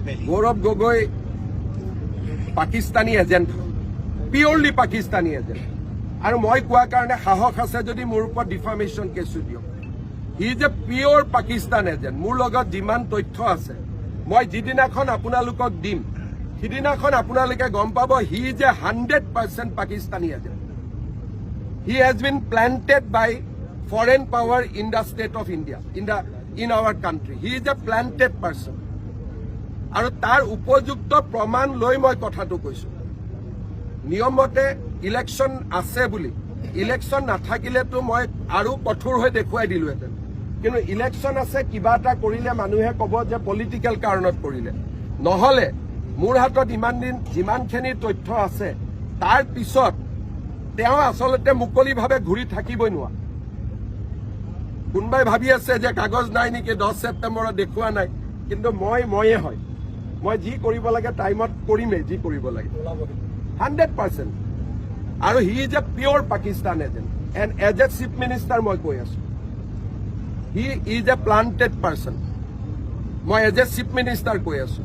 গৌৰৱ Gogoi Pakistani agent, purely Pakistani agent. আৰু মই কোৱা কাৰণে সাহস আছে যদি মোৰ ওপৰত ডিফামেশ্যন কেছটো দিয়ক। He is a pure Pakistan agent. মোৰ লগত যিমান তথ্য আছে মই যিদিনাখন আপোনালোকক দিম সিদিনাখন আপোনালোকে গম পাব he is a 100% Pakistani agent. He has been planted by foreign power in the state of India, in our country. He is a planted person. আৰু তাৰ উপযুক্ত প্ৰমাণ লৈ মই কথাটো কৈছো। নিয়মমতে ইলেকশ্যন আছে বুলি, ইলেকশ্যন নাথাকিলেতো মই আৰু কঠোৰ হৈ দেখুৱাই দিলোহেঁতেন। কিন্তু ইলেকশ্যন আছে, কিবা এটা কৰিলে মানুহে ক'ব যে পলিটিকেল কাৰণত কৰিলে। নহ'লে মোৰ হাতত ইমান দিন যিমানখিনি তথ্য আছে তাৰ পিছত তেওঁ আচলতে মুকলিভাৱে ঘূৰি থাকিবই নোৱাৰে। কোনোবাই ভাবি আছে যে কাগজ নাই নেকি, 10 ছেপ্টেম্বৰত দেখুওৱা নাই, কিন্তু ময়ে হয়। মই যি কৰিব লাগে টাইমত কৰিমেই, যি কৰিব লাগে 100%। আৰু he is a pure Pakistan agent. And as a chief minister মই কৈ আছো, he is a planted person. মই এজ এ চিফ মিনিষ্টাৰ কৈ আছো।